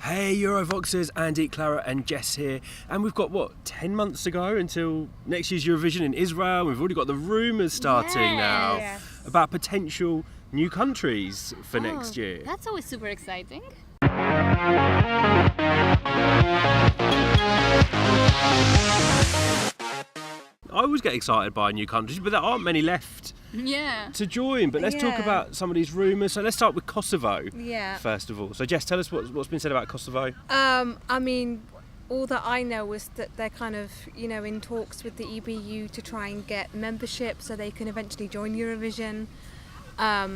Hey Eurovoxers, Andy, Clara and Jess here, and we've got 10 months to go until next year's Eurovision in Israel. We've already got the rumours starting now about potential new countries for next year. That's always super exciting. I always get excited by new countries, but there aren't many left to join. But let's talk about some of these rumours. So let's start with Kosovo first of all. So Jess, tell us what's been said about Kosovo. I mean, all that I know is that they're kind of, in talks with the EBU to try and get membership so they can eventually join Eurovision. At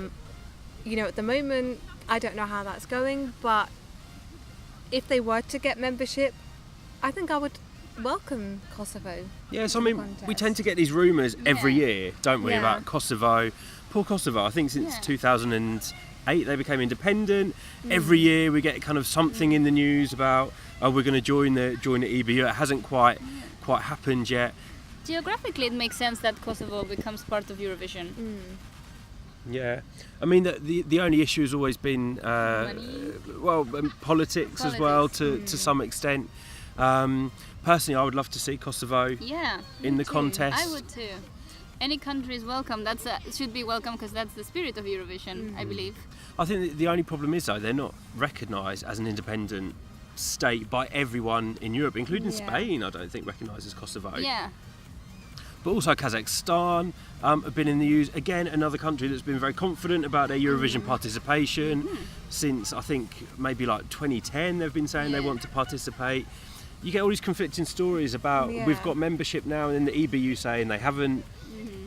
the moment, I don't know how that's going, but if they were to get membership, I think I would welcome Kosovo. Yes, I mean, we tend to get these rumours every year, don't we, about Kosovo. Poor Kosovo, I think since 2008 they became independent. Every year we get kind of something in the news about, we're going to join the EBU. It hasn't quite happened yet. Geographically, it makes sense that Kosovo becomes part of Eurovision. Yeah, I mean the only issue has always been politics as well to some extent. Personally, I would love to see Kosovo in the contest. I would too. Any country is welcome. Should be welcome because that's the spirit of Eurovision, I believe. I think the only problem is though they're not recognised as an independent state by everyone in Europe, including Spain. I don't think recognises Kosovo. Yeah. But also Kazakhstan have been in the news. Again, another country that's been very confident about their Eurovision participation since I think maybe like 2010. They've been saying they want to participate. You get all these conflicting stories about we've got membership now, and then the EBU saying they haven't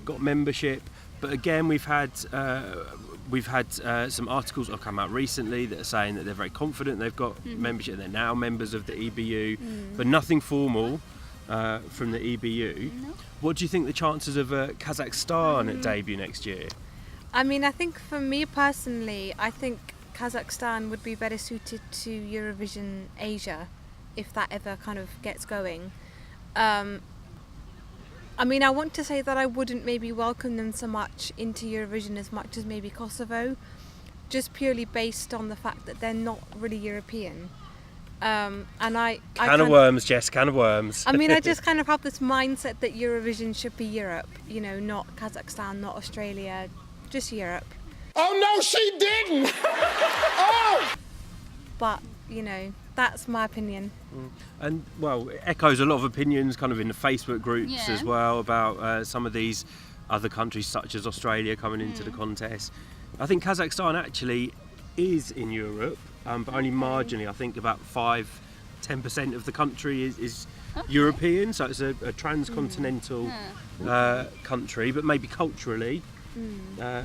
got membership. But again, we've had some articles that have come out recently that are saying that they're very confident they've got membership. They're now members of the EBU, but nothing formal from the EBU. No. What do you think the chances of Kazakhstan at debut next year? I mean, I think for me personally, I think Kazakhstan would be better suited to Eurovision Asia if that ever kind of gets going. I mean, I want to say that I wouldn't maybe welcome them so much into Eurovision as much as maybe Kosovo, just purely based on the fact that they're not really European. Can of worms, Jess, can of worms. I mean, I just kind of have this mindset that Eurovision should be Europe, not Kazakhstan, not Australia, just Europe. Oh no, she didn't! Oh! But, that's my opinion. And, it echoes a lot of opinions kind of in the Facebook groups as well about some of these other countries such as Australia coming into the contest. I think Kazakhstan actually is in Europe, but only marginally. I think about 5-10% of the country is European, so it's a transcontinental country, but maybe culturally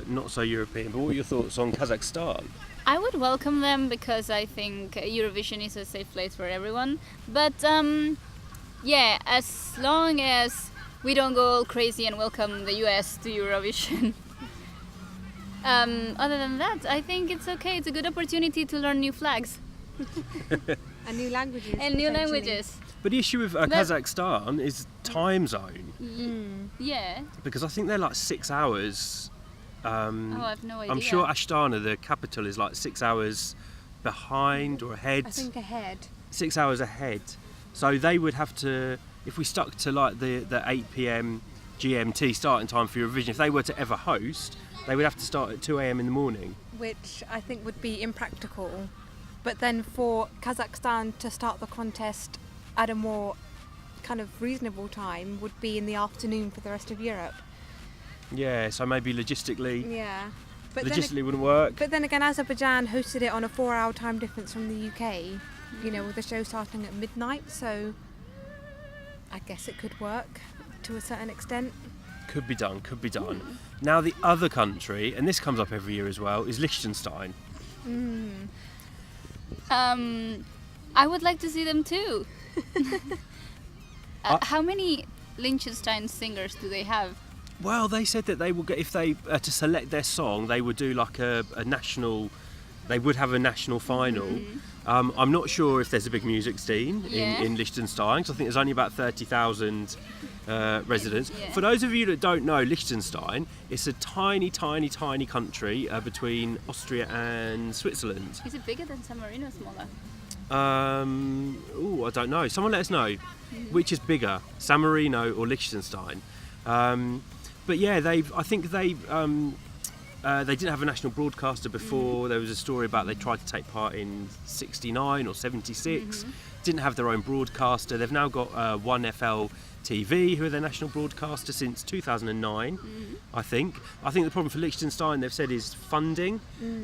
not so European. But what are your thoughts on Kazakhstan? I would welcome them because I think Eurovision is a safe place for everyone. But as long as we don't go all crazy and welcome the US to Eurovision. Other than that, I think it's okay. It's a good opportunity to learn new flags. And new languages. And new languages. But the issue with Kazakhstan is time zone. Yeah. Because I think they're like 6 hours. I have no idea. I'm sure Astana, the capital, is like 6 hours behind or ahead. I think ahead. 6 hours ahead. So they would have to, if we stuck to like the 8 p.m. GMT starting time for Eurovision, if they were to ever host, they would have to start at 2 a.m. in the morning. Which I think would be impractical. But then for Kazakhstan to start the contest at a more kind of reasonable time would be in the afternoon for the rest of Europe. Yeah, so maybe logistically. Yeah. But logistically wouldn't work. But then again, Azerbaijan hosted it on a 4-hour time difference from the UK, with the show starting at midnight, so I guess it could work to a certain extent. Could be done. Now the other country, and this comes up every year as well, is Liechtenstein. I would like to see them too. How many Liechtenstein singers do they have? Well, they said that they will get, if they to select their song, they would do like a national. They would have a national final. I'm not sure if there's a big music scene in Liechtenstein, because I think there's only about 30,000 residents. For those of you that don't know, Liechtenstein, it's a tiny, tiny, tiny country between Austria and Switzerland. Is it bigger than San Marino or smaller? I don't know. Someone let us know. Which is bigger, San Marino or Liechtenstein? But yeah, I think they didn't have a national broadcaster before. There was a story about they tried to take part in 69 or 76. Didn't have their own broadcaster. They've now got One FL TV, who are their national broadcaster since 2009, I think. I think the problem for Liechtenstein, they've said, is funding.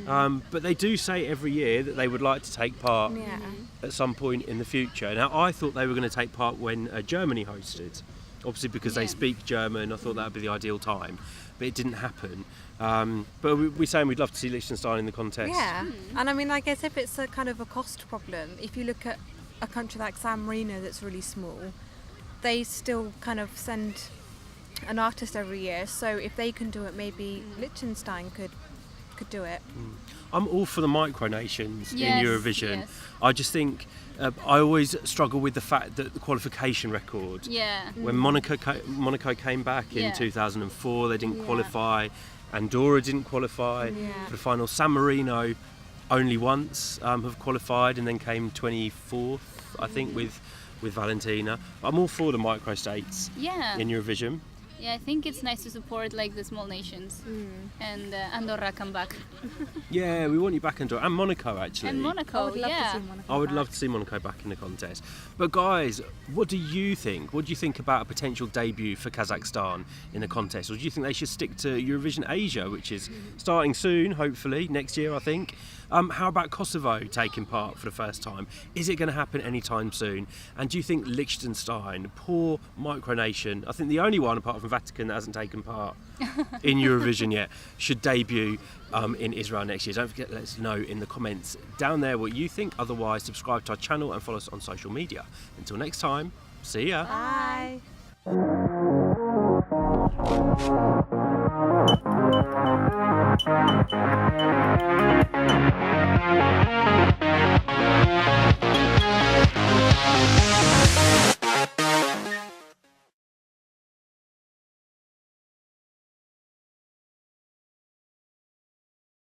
But they do say every year that they would like to take part at some point in the future. Now, I thought they were going to take part when Germany hosted. Obviously, because they speak German, I thought that would be the ideal time. But it didn't happen. But we're saying we'd love to see Liechtenstein in the contest. Yeah, and I mean, I guess if it's a kind of a cost problem, if you look at a country like San Marino that's really small, they still kind of send an artist every year. So if they can do it, maybe Liechtenstein could do it. I'm all for the micronations in Eurovision. Yes. I just think I always struggle with the fact that the qualification record. When Monaco came back in 2004, they didn't qualify. Andorra didn't qualify for the final. San Marino only once have qualified and then came 24th, I think, with Valentina. I'm all for the microstates in Eurovision. Yeah, I think it's nice to support like the small nations, and Andorra come back. Yeah, we want you back, Andorra, and Monaco actually. And Monaco, I would love to see Monaco I would back. love to see Monaco back in the contest. But guys, what do you think? What do you think about a potential debut for Kazakhstan in the contest? Or do you think they should stick to Eurovision Asia, which is starting soon, hopefully, next year, I think? How about Kosovo taking part for the first time? Is it going to happen anytime soon? And do you think Liechtenstein, poor micronation, I think the only one apart from Vatican that hasn't taken part in Eurovision yet, should debut in Israel next year? Don't forget to let us know in the comments down there what you think. Otherwise, subscribe to our channel and follow us on social media. Until next time, see ya. Bye. Bye.